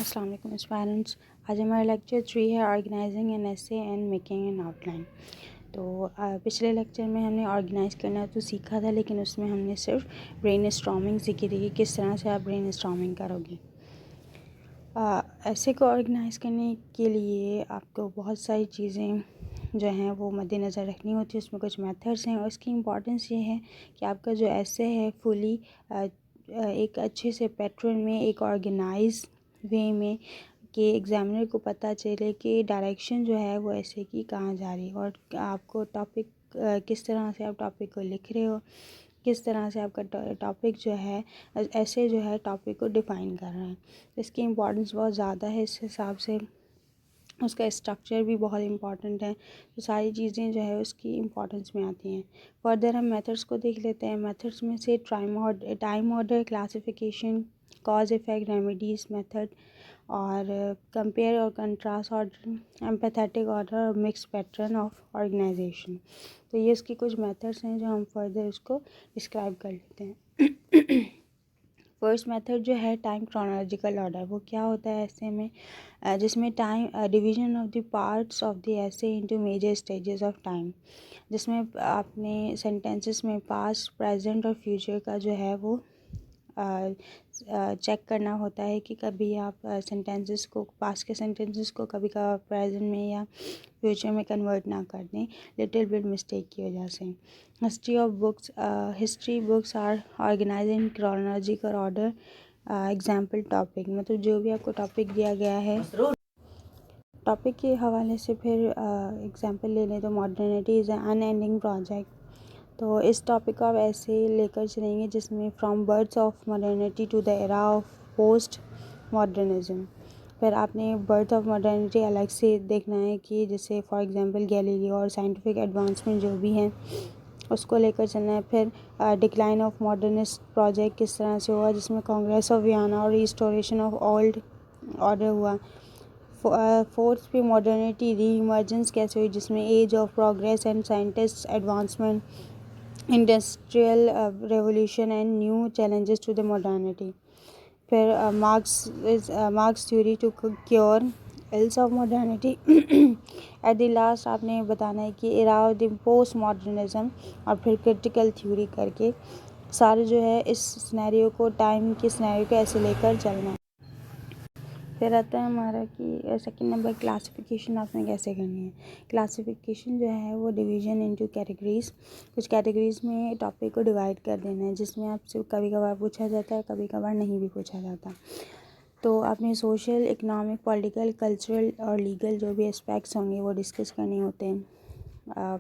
अस्सलाम वालेकुम एस्पायरेंट्स। आज हमारा लेक्चर 3 है organising an essay and making an outline. तो पिछले लेक्चर में हमने ऑर्गेनाइज़ करना तो सीखा था, लेकिन उसमें हमने सिर्फ ब्रेनस्टॉर्मिंग सीखी थी कि किस तरह से आप ब्रेनस्टॉर्मिंग करोगे। ऐसे को ऑर्गेनाइज़ करने के लिए आपको बहुत सारी चीज़ें जो हैं वो मद्देनज़र रखनी होती है। उसमें कुछ मेथड्स हैं और उसकी इम्पॉर्टेंस ये है कि आपका जो ऐसे है फुली एक अच्छे से पैटर्न में, एक ऑर्गेनाइज वे में, कि एग्ज़ामिनर को पता चले कि डायरेक्शन जो है वो ऐसे की कहाँ जा रही है और आपको टॉपिक किस तरह से आप टॉपिक को लिख रहे हो, किस तरह से आपका टॉपिक जो है ऐसे जो है टॉपिक को डिफ़ाइन कर रहे हैं। इसकी इम्पोर्टेंस बहुत ज़्यादा है। इस हिसाब से उसका स्ट्रक्चर भी बहुत इम्पॉर्टेंट है। तो सारी चीज़ें जो है उसकी इम्पोर्टेंस में आती हैं। फर्दर हम मेथड्स को देख लेते हैं। मेथड्स में से time order, classification, cause effect, remedies method और कंपेयर और कंट्रास्ट ऑर्डर, एम्पैथेटिक ऑर्डर और मिक्स पैटर्न ऑफ ऑर्गेनाइजेशन। तो ये इसकी कुछ मेथड्स हैं जो हम फर्दर इसको डिस्क्राइब कर लेते हैं। फर्स्ट मेथड जो है टाइम क्रोनोलॉजिकल ऑर्डर, वो क्या होता है ऐसे में जिसमें time division of the parts of the essay into major stages of time, जिसमें आपने सेंटेंसेस में पास्ट, प्रेजेंट और फ्यूचर का जो है वो चेक करना होता है कि कभी आप सेंटेंसेस को, पास्ट के सेंटेंसेस को कभी कभार प्रेजेंट में या फ्यूचर में कन्वर्ट ना कर दें लिटिल बिट मिस्टेक की वजह से। History books are organise in chronological order. Example topic, मतलब जो भी आपको टॉपिक दिया गया है, टॉपिक के हवाले से फिर एग्जाम्पल ले लें तो मॉडर्निटी इज़ अनएंडिंग प्रोजेक्ट। तो इस टॉपिक को आप ऐसे लेकर चलेंगे जिसमें from birth of modernity to the era of post modernism. फिर आपने बर्थ ऑफ मॉडर्निटी अलग से देखना है कि जैसे फॉर एग्जांपल गैलीलियो और साइंटिफिक एडवांसमेंट जो भी हैं उसको लेकर चलना है। फिर डिक्लाइन ऑफ मॉडर्निस्ट प्रोजेक्ट किस तरह से हुआ, जिसमें कांग्रेस ऑफ वियना और रिस्टोरेशन ऑफ ओल्ड ऑर्डर हुआ। फोर्थ पे मॉडर्निटी री इमर्जेंस कैसे हुई, जिसमें age of progress and scientist advancement, industrial revolution and new challenges to the modernity. फिर Marx theory to cure ills of modernity. At the last आपने बताना है कि era of the post modernism और फिर क्रिटिकल थ्योरी करके सारे जो है इस सिनेरियो को, टाइम के सिनेरियो को ऐसे लेकर चलना है। फिर आता है हमारा कि सेकंड नंबर क्लासिफिकेशन आपने कैसे करनी है। क्लासिफिकेशन जो है वो डिवीजन इनटू कैटेगरीज, कुछ कैटेगरीज में टॉपिक को डिवाइड कर देना है, जिसमें आपसे कभी कभार पूछा जाता है, कभी कभार नहीं भी पूछा जाता। तो आपने सोशल, इकोनॉमिक, पॉलिटिकल, कल्चरल और लीगल जो भी एस्पेक्ट्स होंगे वो डिस्कस करने होते हैं।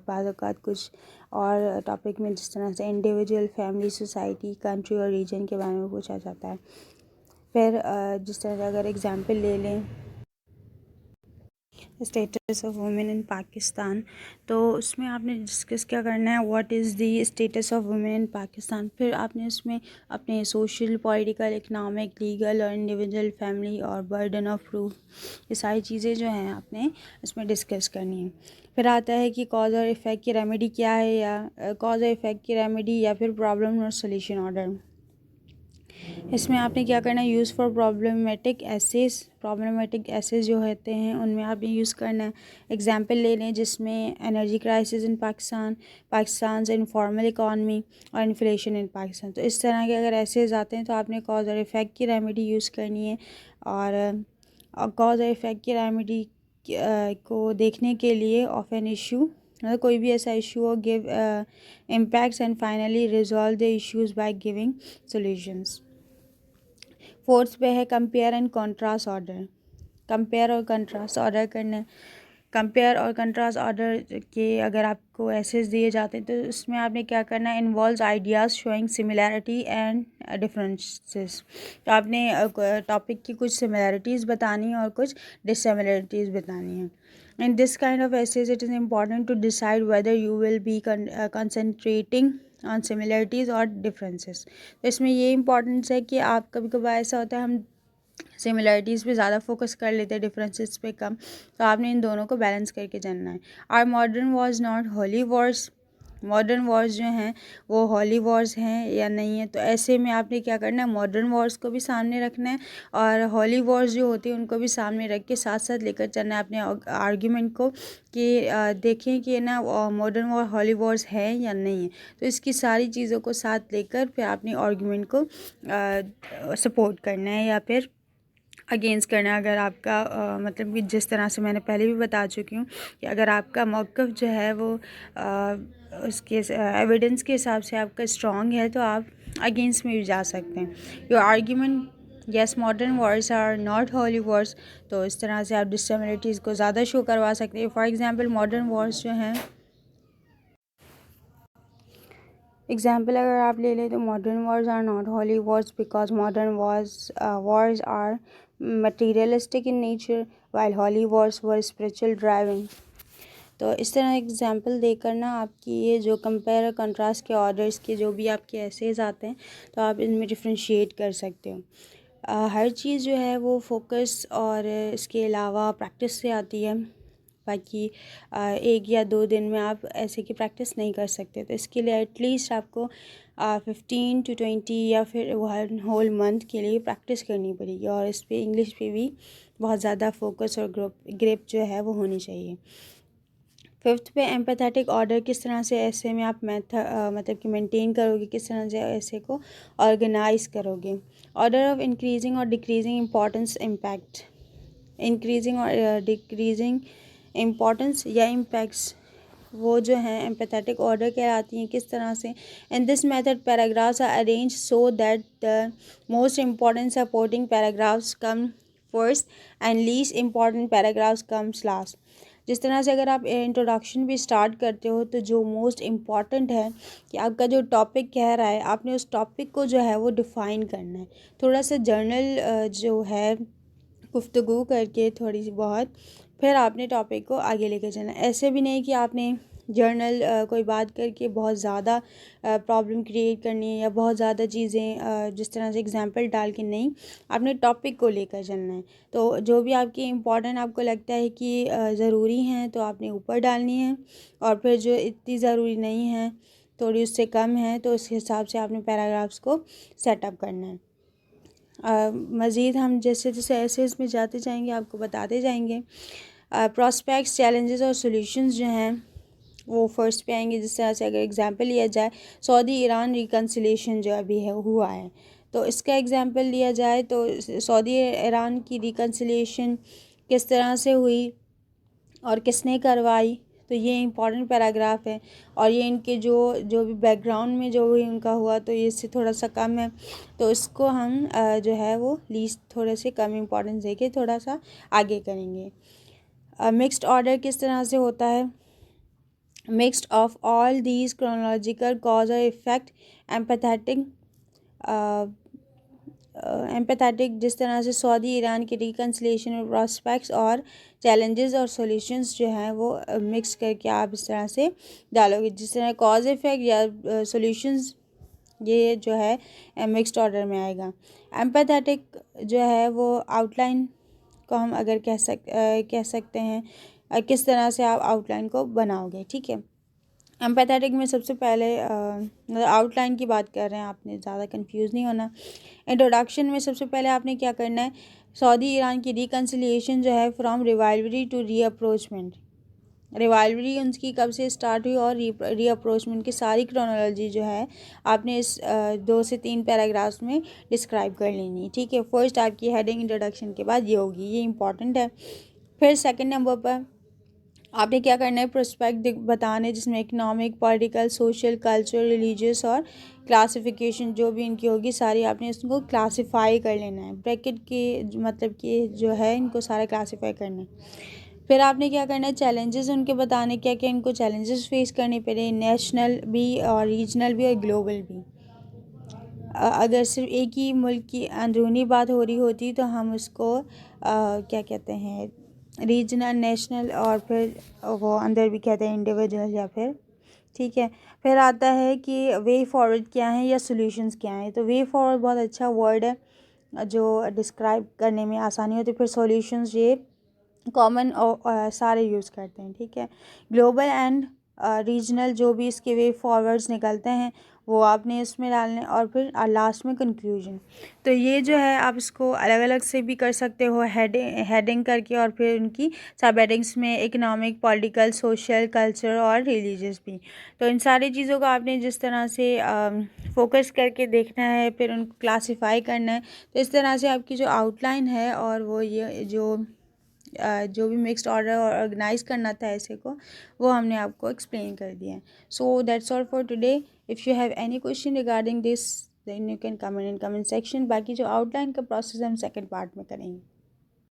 बाद औक़ात कुछ और टॉपिक में जिस तरह से इंडिविजुअल, फैमिली, सोसाइटी, कंट्री और रीजन के बारे में पूछा जाता है। फिर जिस तरह से अगर एग्जांपल ले लें status of women in Pakistan, तो उसमें आपने डिस्कस क्या करना है, what is the status of women in Pakistan. फिर आपने उसमें अपने सोशल, पॉलिटिकल, इकोनॉमिक, लीगल और इंडिविजुअल, फैमिली और बर्डन ऑफ प्रूफ, ये सारी चीज़ें जो हैं आपने इसमें डिस्कस करनी है। फिर आता है कि कॉज और इफ़ेक्ट की रेमेडी क्या है, या कॉज और इफ़ेक्ट की रेमेडी या फिर प्रॉब्लम और सोल्यूशन ऑर्डर। इसमें आपने क्या करना है, यूज़ फॉर प्रॉब्लमेटिक एसेस जो होते हैं उनमें आपने यूज़ करना है। एग्जांपल ले लें जिसमें energy crisis in Pakistan informal economy और इन्फ्लेशन इन पाकिस्तान। तो इस तरह के अगर एसेस आते हैं तो आपने कॉज और इफ़ेक्ट की रेमेडी यूज़ करनी है। और कॉज और इफ़ेक्ट की रेमेडी को देखने के लिए ऑफ एन इशू, मतलब कोई भी ऐसा इशू हो, give impacts and finally resolve the issues by giving solutions. Fourth पे है compare and contrast order. Compare और कंट्रास्ट ऑर्डर करना है। कंपेयर और कंट्रास्ट ऑर्डर के अगर आपको एसेस दिए जाते हैं तो उसमें आपने क्या करना है, involves ideas showing similarity and differences. तो आपने टॉपिक की कुछ सिमिलैरिटीज़ बतानी है और कुछ डिससिमिलैरिटीज़ बतानी है। In this kind of essays, it is important to decide whether you will be concentrating on similarities or differences. तो इसमें ये इम्पोर्टेंस है कि आप, कभी कभार ऐसा होता है हम सिमिलरिटीज़ पे ज़्यादा फोकस कर लेते हैं, डिफरेंसेस पे कम, तो आपने इन दोनों को बैलेंस करके चलना है। Are modern was not holy wars, modern wars जो हैं वो हॉली वॉर्स हैं या नहीं है। तो ऐसे में आपने क्या करना है, मॉडर्न वॉर्स को भी सामने रखना है और हॉली वॉर्स जो होती है उनको भी सामने रख के साथ साथ लेकर चलना है अपने आर्ग्यूमेंट को कि देखें कि ना मॉडर्न वॉर हॉली वॉर्स है या नहीं है। तो इसकी सारी चीज़ों को साथ लेकर फिर अपने आर्ग्यूमेंट को सपोर्ट करना है या फिर अगेंस्ट करना है। अगर आपका मतलब कि जिस तरह से मैंने पहले भी बता चुकी हूँ कि अगर आपका मौक़िफ़ जो है वो उसके एविडेंस के हिसाब से आपका स्ट्रॉन्ग है तो आप अगेंस्ट में भी जा सकते हैं। Your argument yes modern wars are not holy wars, तो इस तरह से आप डिससिमिलरिटीज़ को ज़्यादा शो करवा सकते हैं। फॉर एग्ज़ाम्पल मॉडर्न वॉर्स जो हैं, एग्जाम्पल अगर आप ले लें तो modern wars are not holy wars because modern wars are materialistic in nature while holy wars were spiritual driving. तो इस तरह एग्जांपल देकर ना आपकी ये जो कंपेयर और कंट्रास्ट के ऑर्डर्स के जो भी आपके एसेज आते हैं तो आप इनमें डिफ्रेंशिएट कर सकते हो। हर चीज़ जो है वो फोकस और इसके अलावा प्रैक्टिस से आती है। बाकी 1 या 2 दिन में आप ऐसे की प्रैक्टिस नहीं कर सकते। तो इसके लिए एटलीस्ट आपको 15 to 20 या फिर 1 होल मंथ के लिए प्रैक्टिस करनी पड़ेगी और इस पे इंग्लिश पे भी बहुत ज़्यादा फोकस और ग्रिप जो है वो होनी चाहिए। 5th पे एम्पैथेटिक ऑर्डर, किस तरह से ऐसे में आप मतलब कि मेंटेन करोगे, किस तरह से ऐसे को ऑर्गेनाइज करोगे। ऑर्डर ऑफ इंक्रीजिंग और डिक्रीजिंग इम्पोर्टेंस इम्पैक्ट, इंक्रीजिंग और डिक्रीजिंग इम्पोर्टेंस या इम्पैक्ट्स वो जो हैं एम्पैथेटिक ऑर्डर कहलाती हैं। किस तरह से, in this method paragraphs are arrange so that the most important supporting paragraphs come first and least important paragraphs comes last. जिस तरह से अगर आप इंट्रोडक्शन भी स्टार्ट करते हो तो जो मोस्ट इम्पॉर्टेंट है कि आपका जो टॉपिक कह रहा है आपने उस टॉपिक को जो है वो डिफ़ाइन करना है। थोड़ा सा जर्नल जो है गुफ्तगू करके थोड़ी सी बहुत, फिर आपने टॉपिक को आगे लेकर चलना। ऐसे भी नहीं कि आपने जर्नल कोई बात करके बहुत ज़्यादा प्रॉब्लम क्रिएट करनी है या बहुत ज़्यादा चीज़ें जिस तरह से एग्जांपल डाल के, नहीं, आपने टॉपिक को लेकर चलना है। तो जो भी आपकी इम्पोर्टेंट आपको लगता है कि ज़रूरी हैं तो आपने ऊपर डालनी है और फिर जो इतनी ज़रूरी नहीं है, थोड़ी उससे कम है, तो उस हिसाब से आपने पैराग्राफ्स को सेटअप करना है। मज़ीद हम जैसे जैसे ऐसे इसमें जाते जाएंगे आपको बताते जाएंगे। प्रॉस्पेक्ट्स, चैलेंजेस और सॉल्यूशंस जो हैं वो फर्स्ट पे आएंगे। जिस तरह से अगर एग्जांपल लिया जाए सऊदी ईरान रिकन्सिलेशन जो अभी है हुआ है, तो इसका एग्जांपल लिया जाए तो सऊदी ईरान की रिकन्सिलेशन किस तरह से हुई और किसने करवाई, तो ये इम्पॉर्टेंट पैराग्राफ है। और ये इनके जो भी बैकग्राउंड में जो भी उनका हुआ तो ये इससे थोड़ा सा कम है, तो इसको हम जो है वो लीस्ट थोड़े से कम इम्पोर्टेंस देके थोड़ा सा आगे करेंगे। मिक्स्ड ऑर्डर किस तरह से होता है, mixed of all these chronological cause और इफ़ेक्ट एम्पैथेटिक एम्पैथेटिक, जिस तरह से सऊदी ईरान की रिकन्सिलेशन में प्रॉस्पेक्ट्स और चैलेंजेस और सॉल्यूशंस जो हैं वो मिक्स करके आप इस तरह से डालोगे। जिस तरह कॉज इफ़ेक्ट या सॉल्यूशंस ये जो है मिक्स्ड ऑर्डर में आएगा। एम्पैथेटिक जो है वो आउटलाइन को हम अगर कह सकते हैं किस तरह से आप आउटलाइन को बनाओगे, ठीक है। एम्पैथेटिक में सबसे पहले मतलब आउटलाइन की बात कर रहे हैं, आपने ज़्यादा कंफ्यूज नहीं होना। इंट्रोडक्शन में सबसे पहले आपने क्या करना है, सऊदी ईरान की रिकन्सिलिएशन जो है फ्रॉम रिवाइवरी टू रीअप्रोचमेंट, रिवाइवरी उनकी कब से स्टार्ट हुई और रीअप्रोचमेंट की सारी क्रोनोलॉजी जो है आपने इस 2 से 3 पैराग्राफ्स में डिस्क्राइब कर लेनी है, ठीक है। फर्स्ट आपकी हेडिंग इंट्रोडक्शन के बाद ये होगी, ये इंपॉर्टेंट है। फिर सेकंड नंबर पर आपने क्या करना है, प्रोस्पेक्ट बताने जिसमें economic, political, social, cultural, religious और क्लासिफिकेशन जो भी इनकी होगी सारी आपने इसको क्लासिफाई कर लेना है। ब्रैकेट के मतलब कि जो है इनको सारा क्लासिफाई करना है। फिर आपने क्या करना है, चैलेंजेस उनके बताने क्या क्या इनको चैलेंजेस फेस करने पड़े, नेशनल भी और रीजनल भी और ग्लोबल भी। अगर सिर्फ एक ही मुल्क की अंदरूनी बात हो रही होती तो हम उसको क्या कहते हैं, रीजनल, नेशनल और फिर वो अंदर भी कहते हैं इंडिविजुअल या फिर, ठीक है। फिर आता है कि वे फॉरवर्ड क्या है या सॉल्यूशंस क्या हैं। तो वे फॉरवर्ड बहुत अच्छा वर्ड है जो डिस्क्राइब करने में आसानी होती है। फिर सॉल्यूशंस ये कॉमन सारे यूज़ करते हैं, ठीक है। ग्लोबल एंड रीजनल जो भी इसके वे फॉरवर्ड्स निकलते हैं वो आपने इसमें डालने, और फिर लास्ट में कंक्लूजन। तो ये जो है आप इसको अलग अलग से भी कर सकते हो, हेडिंग करके, और फिर उनकी सब हेडिंग्स में इकोनॉमिक, पॉलिटिकल, सोशल, कल्चर और रिलीजियस भी। तो इन सारी चीज़ों को आपने जिस तरह से फोकस करके देखना है, फिर उनको क्लासीफाई करना है। तो इस तरह से आपकी जो आउटलाइन है और वो ये जो भी मिक्स्ड ऑर्डर और ऑर्गेनाइज करना था ऐसे को, वो हमने आपको एक्सप्लेन कर दिया है। So that's all for today. If you have any question regarding this then you can comment in comment section. बाकी जो आउटलाइन का प्रोसेस हम सेकंड पार्ट में करेंगे।